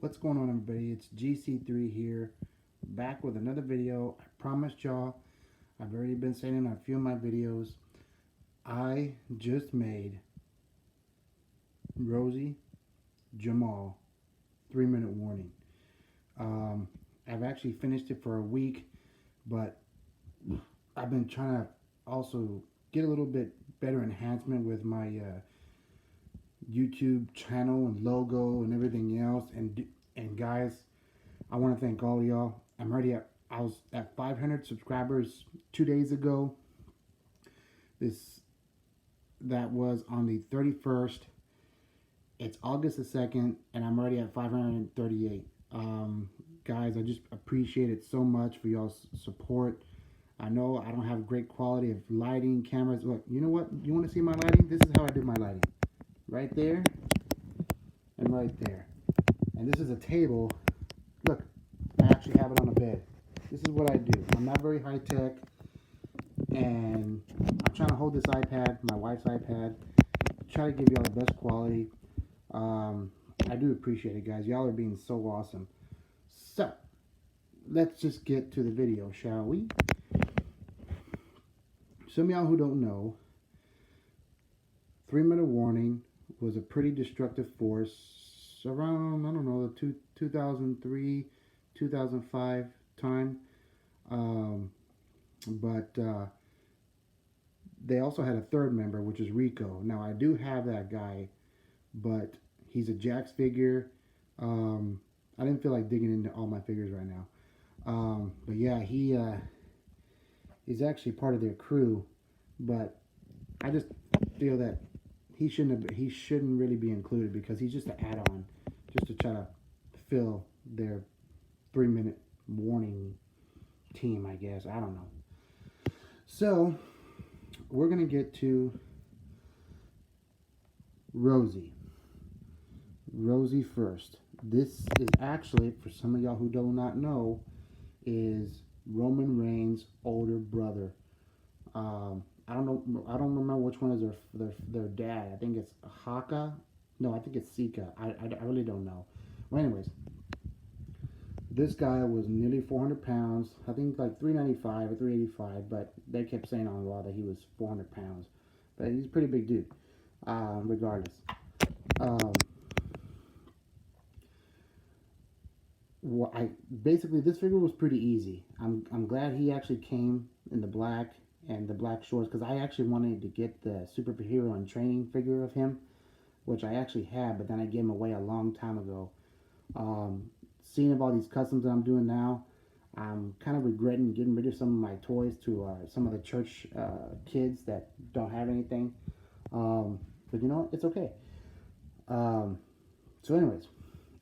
What's going on, everybody? It's GC3 here, back with another video. I promised y'all, I've already been saying in a few of my videos, I just made Rosey Jamal 3-minute warning. I've actually finished it for a week, but I've been trying to also get a little bit better enhancement with my YouTube channel and logo and everything else. And guys, I want to thank all of y'all. I was at 500 subscribers 2 days ago. That was on the 31st. It's August the 2nd, and I'm already at 538. Guys, I just appreciate it so much for y'all's support. I know I don't have great quality of lighting, cameras. Look, you know what? You want to see my lighting? This is how I do my lighting. Right there and right there. And this is a table. Look, I actually have it on a bed. This is what I do. I'm not very high tech, and I'm trying to hold this iPad, my wife's iPad, try to give y'all the best quality. I do appreciate it, guys. Y'all are being so awesome. So, let's just get to the video, shall we? Some of y'all who don't know, 3-minute warning was a pretty destructive force around, I don't know, the 2003, 2005 time. But they also had a third member, which is Rico. Now, I do have that guy, but he's a JAKKs figure. I didn't feel like digging into all my figures right now. But yeah, he's actually part of their crew, but I just feel that he shouldn't really be included because he's just an add-on, just to try to fill their 3-minute warning team, I guess. I don't know. So we're gonna get to Rosey first. This is actually, for some of y'all who do not know, is Roman Reigns' older brother. I don't remember which one is their dad. I think it's Haka. No, I think it's Sika. I really don't know. Well, anyways, this guy was nearly 400 pounds. I think like 395 or 385, but they kept saying on Raw that he was 400 pounds. But he's a pretty big dude, regardless. Basically, this figure was pretty easy. I'm glad he actually came in the black and the black shorts, because I actually wanted to get the superhero and training figure of him, which I actually had, but then I gave him away a long time ago. Seeing of all these customs that I'm doing now, I'm kind of regretting getting rid of some of my toys to some of the church kids that don't have anything. But you know what? It's okay. So anyways,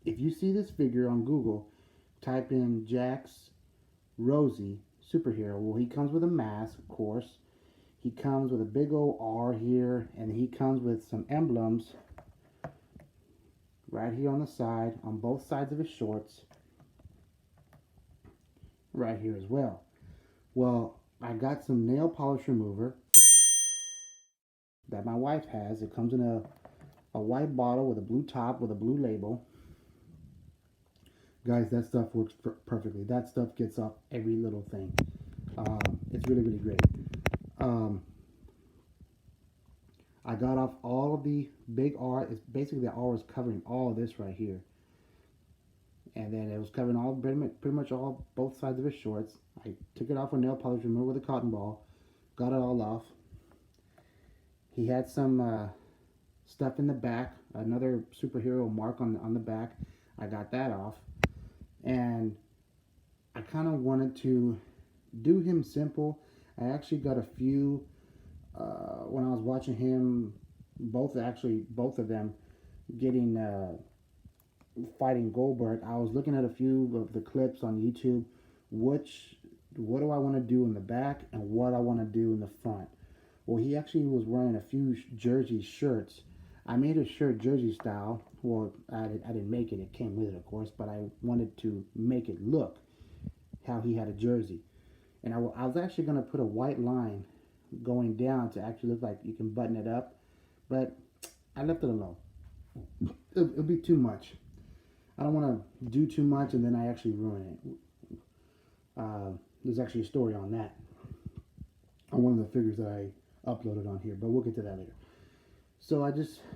if you see this figure on Google, type in JAKKs Rosey superhero. Well, he comes with a mask, of course. He comes with a big old R here, and he comes with some emblems right here on the side, on both sides of his shorts, right here as well. Well, I got some nail polish remover that my wife has. It comes in a white bottle with a blue top with a blue label. Guys, that stuff works perfectly. That stuff gets off every little thing. It's really, really great. I got off all of the big R. It's basically the R was covering all of this right here. And then it was covering all pretty much all both sides of his shorts. I took it off with nail polish remover with a cotton ball. Got it all off. He had some stuff in the back. Another superhero mark on the back. I got that off. And I kind of wanted to do him simple. I actually got a few when I was watching him, both of them getting fighting Goldberg. I was looking at a few of the clips on YouTube. What do I want to do in the back and what I want to do in the front? Well, he actually was wearing a few jersey shirts. I made a shirt jersey style. Well, I didn't make it. It came with it, of course. But I wanted to make it look how he had a jersey. And I was actually going to put a white line going down to actually look like you can button it up. But I left it alone. It'll be too much. I don't want to do too much and then I actually ruin it. There's actually a story on that, on one of the figures that I uploaded on here, but we'll get to that later. So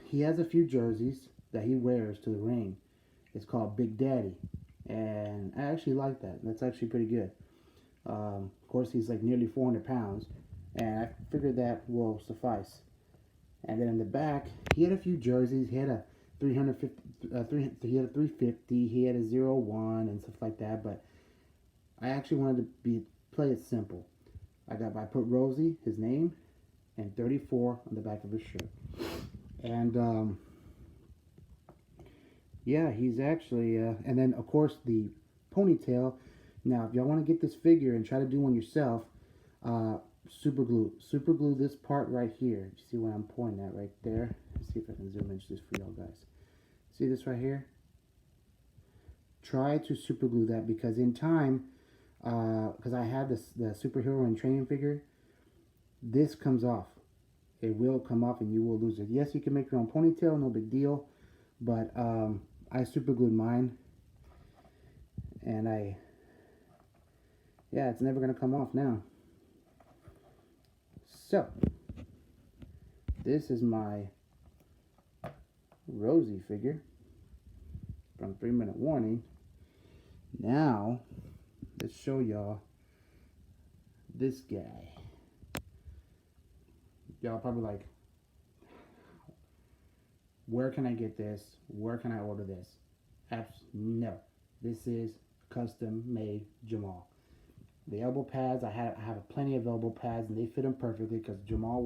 he has a few jerseys that he wears to the ring. It's called Big Daddy, and I actually like that. That's actually pretty good. Of course, he's like nearly 400 pounds, and I figured that will suffice. And then in the back, he had a few jerseys. He had a 350, he had a 350, he had a 01 and stuff like that. But I actually wanted to play it simple. I put Rosey, his name, and 34 on the back of his shirt. And yeah, he's actually, and then of course the ponytail. Now, if y'all want to get this figure and try to do one yourself, super glue this part right here. You see what I'm pointing at right there? Let's see if I can zoom in just for y'all guys. See this right here? Try to super glue that, because in time, because I have the superhero and training figure, this comes off. It will come off and you will lose it. Yes, you can make your own ponytail, no big deal, but I super glued mine, and yeah, it's never gonna come off now. So this is my Rosey figure from 3 Minute Warning. Now let's show y'all this guy. Y'all probably like, where can I get this? Where can I order this? No. This is custom made Jamal. The elbow pads, I have plenty of elbow pads, and they fit him perfectly because Jamal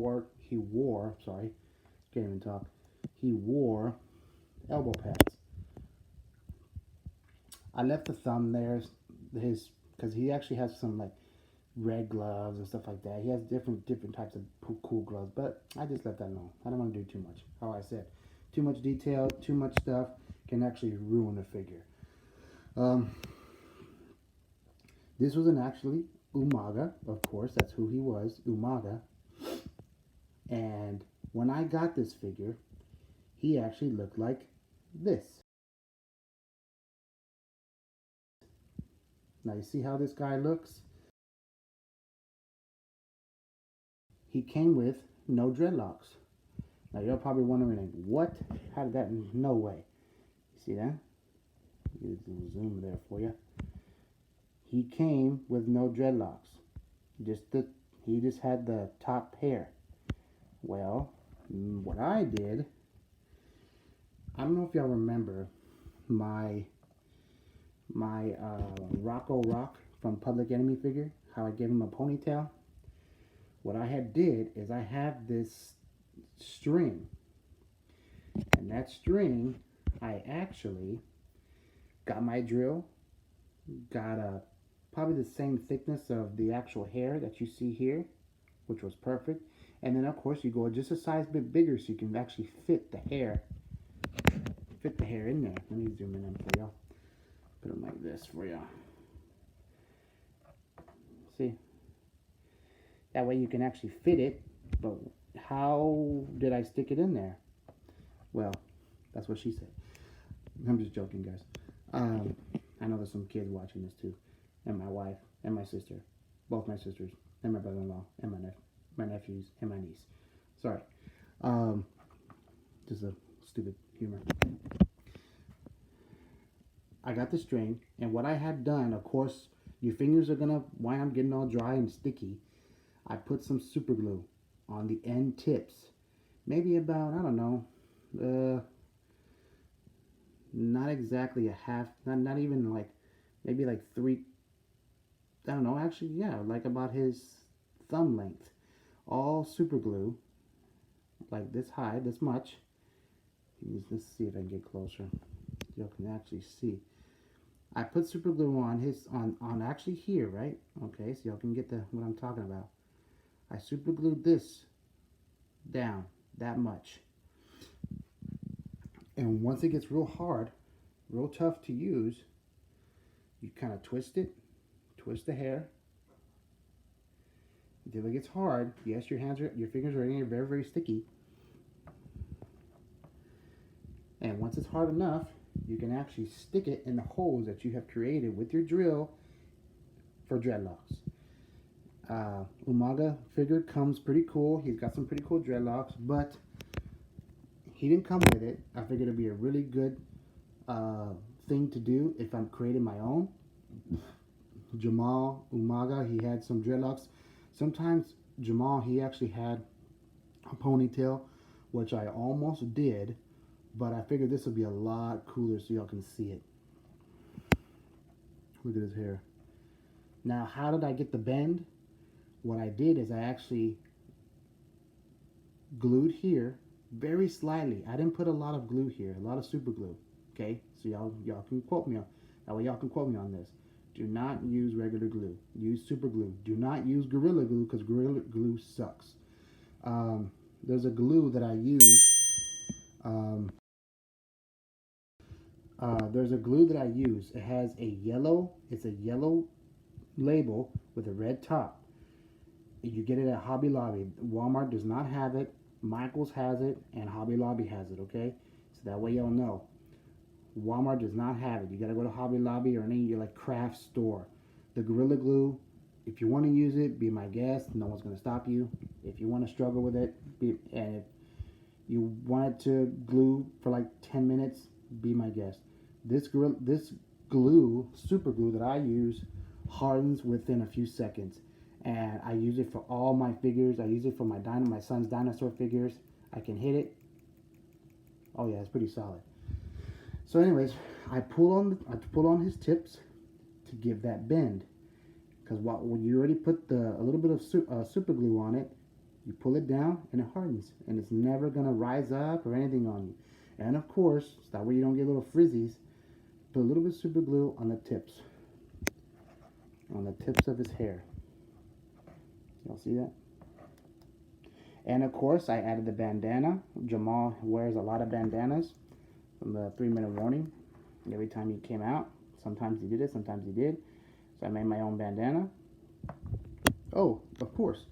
he wore elbow pads. I left the thumb there, because he actually has some like red gloves and stuff like that. He has different types of cool gloves, but I just left that alone. I don't want to do too much. How I said, too much detail, too much stuff can actually ruin a figure. This was actually Umaga, of course, that's who he was, Umaga. And when I got this figure, he actually looked like this. Now you see how this guy looks? He came with no dreadlocks. Now you're probably wondering, like, what? How did that? No way. You see that? Use the zoom there for you. He came with no dreadlocks. He just had the top hair. Well, what I did, I don't know if y'all remember my Rocco Rock from Public Enemy figure, how I gave him a ponytail. What I did is I have this string, and that string, I actually got my drill, got probably the same thickness of the actual hair that you see here, which was perfect. And then of course you go just a size bit bigger so you can actually fit the hair in there. Let me zoom in for y'all. Put them like this for y'all. See? That way you can actually fit it. But how did I stick it in there? Well, that's what she said. I'm just joking, guys. I know there's some kids watching this too, and my wife, and my sister, both my sisters, and my brother-in-law, and my nephews, and my niece. Sorry. Just a stupid humor. I got the string, and what I had done, of course, your fingers are gonna wind up getting all dry and sticky. I put some super glue on the end tips, maybe about, I don't know, not exactly a half, not even like, maybe like 3, I don't know, actually, yeah, like about his thumb length. All super glue, like this high, this much. Let's see if I can get closer. You can actually see. I put super glue on actually here, right? Okay, so y'all can get what I'm talking about. I super glued this down that much. And once it gets real hard, real tough to use, you kind of twist the hair until it gets hard. Yes, your fingers are getting very, very sticky. And once it's hard enough, you can actually stick it in the holes that you have created with your drill for dreadlocks. Umaga figure comes pretty cool. He's got some pretty cool dreadlocks, but he didn't come with it. I figured it'd be a really good thing to do if I'm creating my own. Jamal Umaga, he had some dreadlocks. Sometimes Jamal, he actually had a ponytail, which I almost did, but I figured this would be a lot cooler so y'all can see it. Look at his hair. Now, how did I get the bend? What I did is I actually glued here very slightly. I didn't put a lot of glue here, a lot of super glue. Okay, so y'all can quote me on that way. Y'all can quote me on this. Do not use regular glue. Use super glue. Do not use Gorilla Glue because Gorilla Glue sucks. There's a glue that I use. There's a glue that I use. It has a yellow. It's a yellow label with a red top. You get it at Hobby Lobby. Walmart does not have it. Michaels has it, and Hobby Lobby has it. Okay, so that way y'all know. Walmart does not have it. You gotta go to Hobby Lobby or any like craft store. The Gorilla Glue, if you want to use it, be my guest. No one's gonna stop you. If you want to struggle with it, and if you want it to glue for like 10 minutes, be my guest. This glue, super glue that I use, hardens within a few seconds, and I use it for all my figures. I use it for my son's dinosaur figures. I can hit it. Oh yeah, it's pretty solid. So anyways, I pull on his tips to give that bend, because when you already put a little bit of super glue on it, you pull it down and it hardens, and it's never gonna rise up or anything on you. And of course, so that way you don't get little frizzies, put a little bit of super glue on the tips of his hair. Y'all see that? And of course, I added the bandana. Jamal wears a lot of bandanas from the 3-minute warning. Every time he came out, sometimes he did it, sometimes he did. So I made my own bandana. Oh, of course.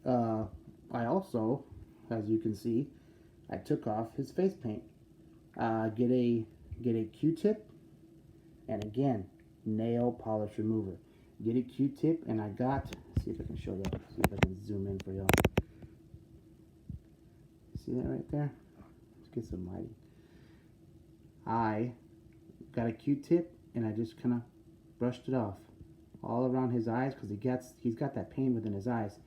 I also, as you can see, I took off his face paint. Get a Q-tip, and again, nail polish remover. Get a Q-tip, and I got. See if I can show that. See if I can zoom in for y'all. See that right there? Let's get some lighting. I got a Q-tip and I just kind of brushed it off all around his eyes, because he's got that paint within his eyes,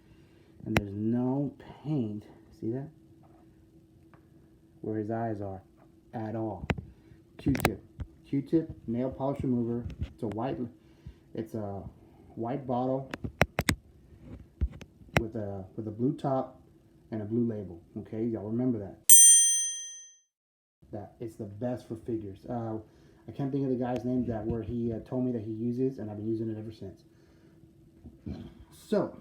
and there's no paint. See that? Where his eyes are at all. Q-tip, nail polish remover. It's a white bottle with a blue top and a blue label. Okay, y'all remember that. That it's the best for figures. I can't think of the guy's name where he told me that he uses, and I've been using it ever since. So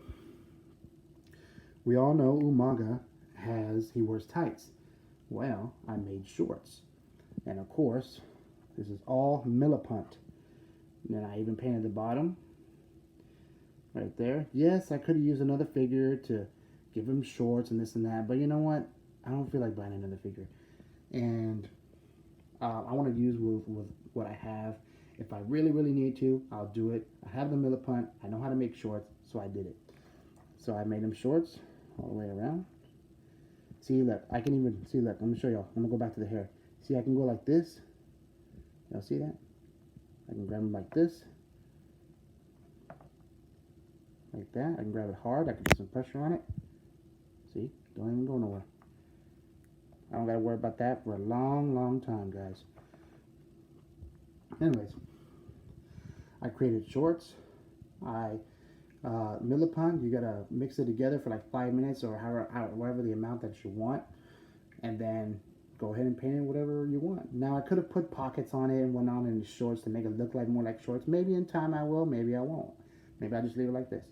we all know Umaga he wears tights. Well, I made shorts, and of course, this is all millipunt. And then I even painted the bottom right there. Yes, I could have used another figure to give him shorts and this and that, but you know what? I don't feel like buying another figure, and I want to use with what I have. If I really need to, I'll do it. I have the millipunt. I know how to make shorts, so I did it. So I made them shorts all the way around. See, look, I can even see. Look, let me show y'all. I'm gonna go back to the hair. See, I can go like this. Y'all see that? I can grab them like this, like that. I can grab it hard. I can put some pressure on it. See, don't even go nowhere. I don't gotta worry about that for a long time, guys. Anyways, I created shorts. Millipun, you gotta mix it together for like 5 minutes or however the amount that you want, and then go ahead and paint it whatever you want. Now I could have put pockets on it and whatnot in the shorts to make it look like more like shorts. Maybe in time I will, maybe I won't. Maybe I just leave it like this.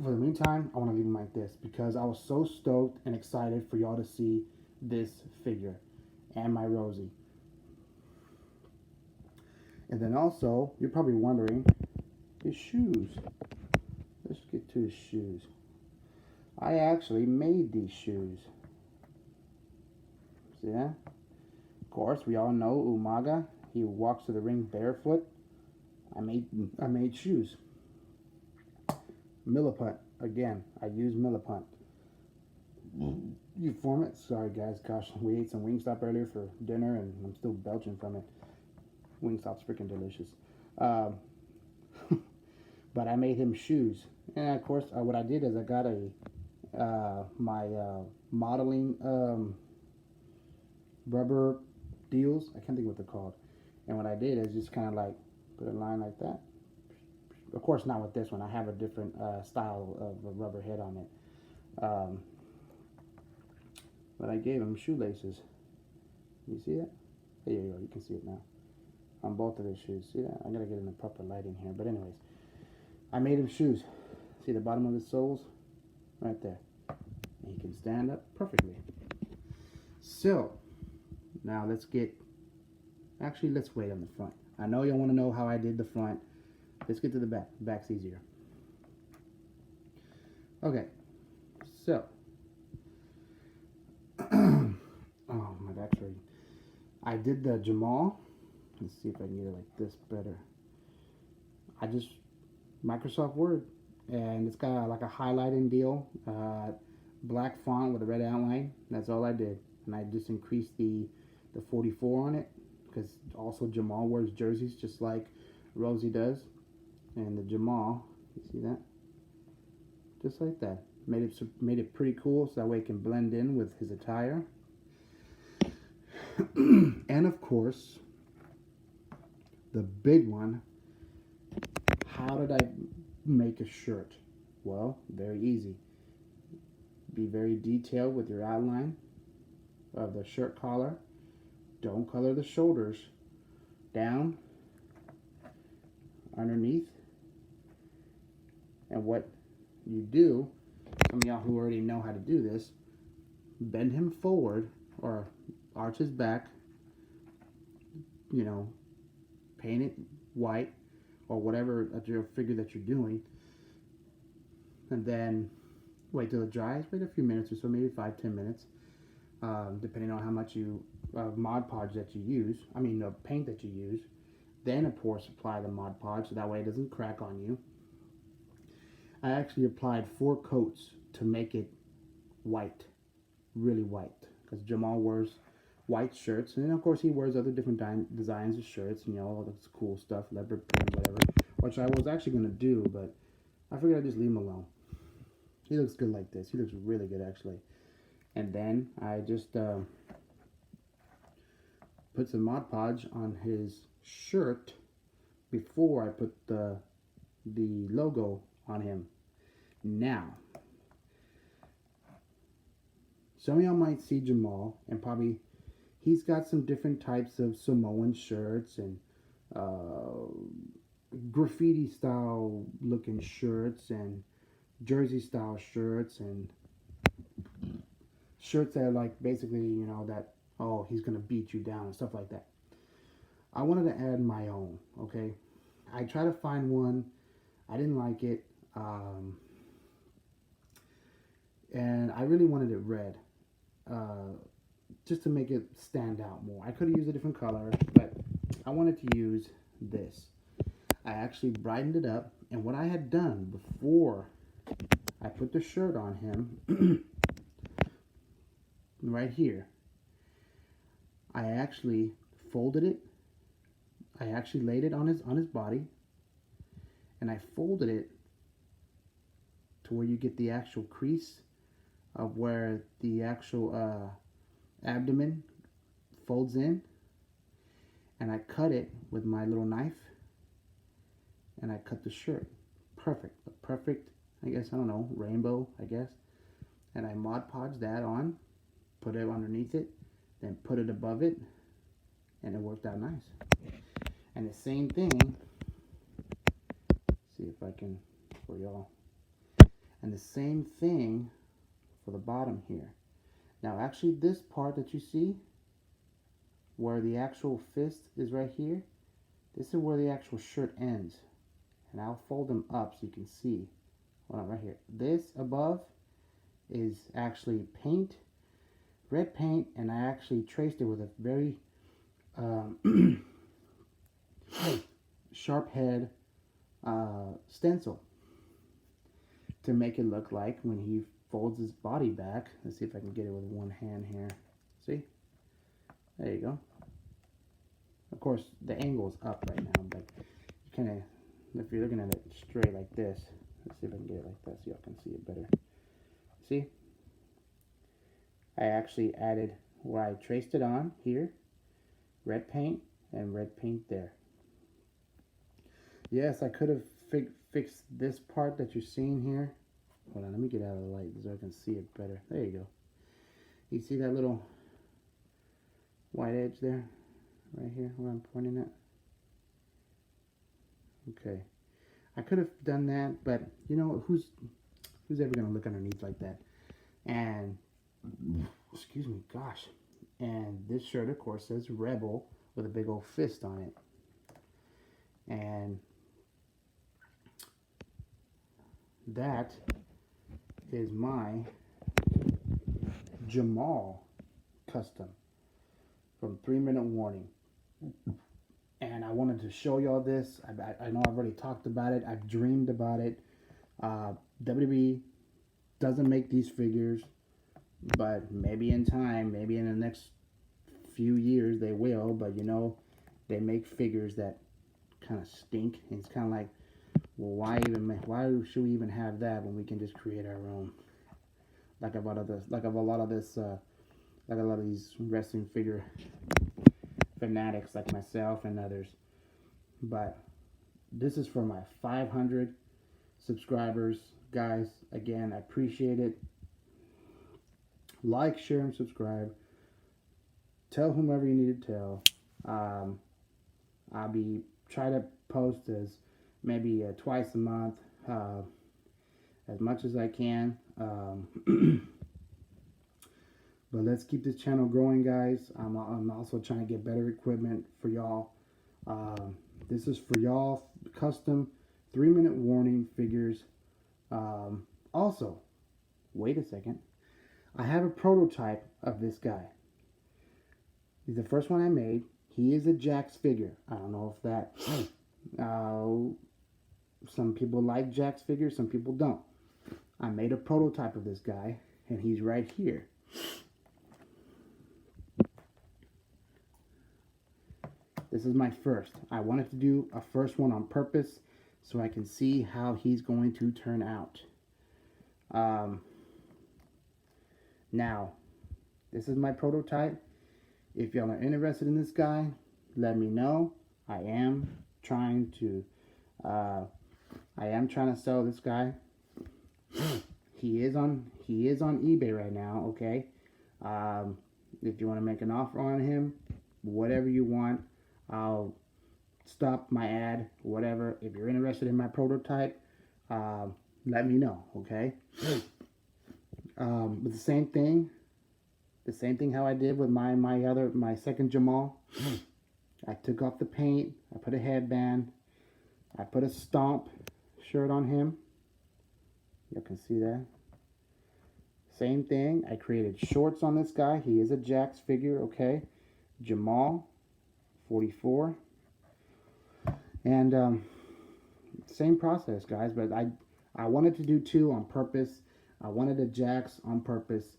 For the meantime, I want to leave them like this because I was so stoked and excited for y'all to see this figure and my Rosie. And then also, you're probably wondering, his shoes. Let's get to his shoes. I actually made these shoes. See that? course, we all know Umaga. He walks to the ring barefoot. I made shoes. Milliput. Again, I use Milliput. You form it. Sorry guys, gosh, we ate some Wingstop earlier for dinner and I'm still belching from it. Wingstop's freaking delicious. Um, but I made him shoes. And of course, what I did is I got my modeling rubber deals. I can't think what they're called. And what I did is just kind of like put a line like that. Of course, not with this one. I have a different style of a rubber head on it. But I gave him shoelaces. You see that? There you go. You can see it now. On both of his shoes. See that? I gotta get in the proper lighting here. But anyways, I made him shoes. See the bottom of his soles? Right there. And he can stand up perfectly. So, now let's get... Actually, let's wait on the front. I know y'all want to know how I did the front. Let's get to the back. The back's easier. Okay. So. Oh, my back's hurting. I did the Jamal. Let's see if I can get it like this better. I just... Microsoft Word. And it's got like a highlighting deal. Black font with a red outline. That's all I did. And I just increased the 44 on it. Because also Jamal wears jerseys just like Rosey does. And the Jamal, you see that? Just like that. Made it pretty cool so that way it can blend in with his attire. And of course, the big one, how did I make a shirt? Well, very easy. Be very detailed with your outline of the shirt collar. Don't color the shoulders. Down, underneath. And what you do, some of y'all who already know how to do this, bend him forward or arch his back, you know, paint it white or whatever at your figure that you're doing, and then wait till it dries. Wait a few minutes or so, maybe 5-10 minutes, depending on how much Mod Podge that you use. I mean, the paint that you use. Then, of course, apply the Mod Podge so that way it doesn't crack on you. I actually applied 4 coats to make it white, really white, because Jamal wears white shirts, and of course he wears other different designs of shirts, you know, all this cool stuff, leopard print, whatever, which I was actually going to do, but I figured I'd just leave him alone. He looks good like this. He looks really good, actually. And then I just put some Mod Podge on his shirt before I put the logo on him. Now, some of y'all might see Jamal and probably he's got some different types of Samoan shirts and graffiti style looking shirts and jersey style shirts and shirts that are like basically, you know, that, oh, he's gonna beat you down and stuff like that. I wanted to add my own, okay? I tried to find one. I didn't like it. And I really wanted it red. Just to make it stand out more. I could have used a different color, but I wanted to use this. I actually brightened it up, and what I had done before I put the shirt on him, right here, I actually folded it. I actually laid it on his body, and I folded it to where you get the actual crease of where the actual abdomen folds in, and I cut it with my little knife, and I cut the shirt. Perfect. A perfect, I guess, I don't know, rainbow, I guess. And I Mod Podged that on, put it underneath it, then put it above it, and it worked out nice. And the same thing, see if I can, for y'all, and the same thing for the bottom here. Now actually this part that you see where the actual fist is right here, this is where the actual shirt ends, and I'll fold them up so you can see. Hold on, right here, this above is actually paint, red paint, and I actually traced it with a very sharp head stencil to make it look like when he folds his body back. Let's see if I can get it with one hand here. See? There you go. Of course, the angle is up right now, but you kind of, if you're looking at it straight like this, let's see if I can get it like that so y'all can see it better. See? I actually added where I traced it on here, red paint, and red paint there. Yes, I could have fixed this part that you're seeing here. Hold on, let me get out of the light so I can see it better. There you go. You see that little white edge there? Right here where I'm pointing at? Okay. I could have done that, but you know, who's ever going to look underneath like that? And, excuse me, gosh. And this shirt, of course, says Rebel with a big old fist on it. And that is my Jamal custom from 3 Minute Warning. And I wanted to show y'all this. I know I've already talked about it. I've dreamed about it. WWE doesn't make these figures, but maybe in time, maybe in the next few years they will. But you know, they make figures that kind of stink. And it's kind of like, well, why should we even have that when we can just create our own? Like a lot of these wrestling figure fanatics like myself and others. But this is for my 500 subscribers, guys. Again, I appreciate it. Like, share, and subscribe. Tell whomever you need to tell. I'll be try to post as maybe twice a month, as much as I can. But let's keep this channel growing, guys. I'm also trying to get better equipment for y'all. This is for y'all, custom 3 Minute Warning figures. Also, wait a second. I have a prototype of this guy. He's the first one I made. He is a JAKKs figure. I don't know if that... some people like JAKKs figures, some people don't. I made a prototype of this guy, and he's right here. This is my first. I wanted to do a first one on purpose so I can see how he's going to turn out. Now, this is my prototype. If y'all are interested in this guy, let me know. I am trying to sell this guy. He is on eBay right now, okay? If you want to make an offer on him, whatever you want, I'll stop my ad, whatever. If you're interested in my prototype, let me know, okay? But the same thing how I did with my second Jamal. I took off the paint, I put a headband, I put a stomp shirt on him. You can see that. Same thing, I created shorts on this guy. He is a JAKKs figure, okay? Jamal, 44. And same process, guys, but I wanted to do two on purpose. I wanted a JAKKs on purpose.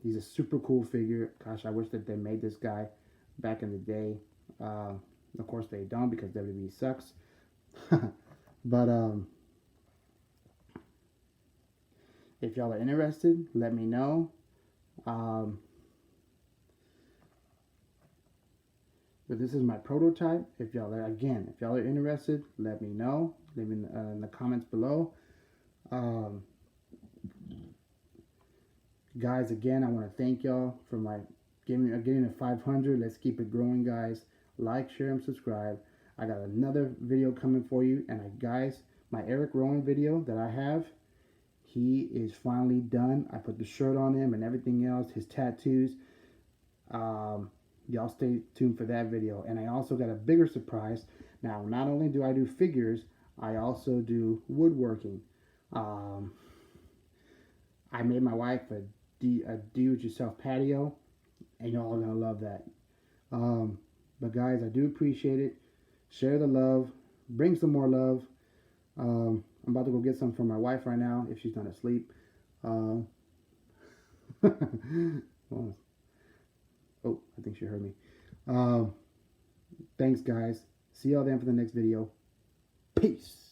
He's a super cool figure. Gosh, I wish that they made this guy back in the day. Of course they don't, because WWE sucks. But if y'all are interested, let me know. But this is my prototype. If y'all are interested, let me know. Leave in the comments below. Guys, again, I want to thank y'all for getting to 500. Let's keep it growing, guys. Like, share, and subscribe. I got another video coming for you. And guys, my Eric Rowan video that I have, he is finally done. I put the shirt on him and everything else, his tattoos. Y'all stay tuned for that video. And I also got a bigger surprise. Now, not only do I do figures, I also do woodworking. I made my wife a do-it-yourself patio, and y'all are gonna love that. But guys, I do appreciate it. Share the love. Bring some more love. I'm about to go get some for my wife right now if she's not asleep. Well, oh, I think she heard me. Thanks, guys. See y'all then for the next video. Peace.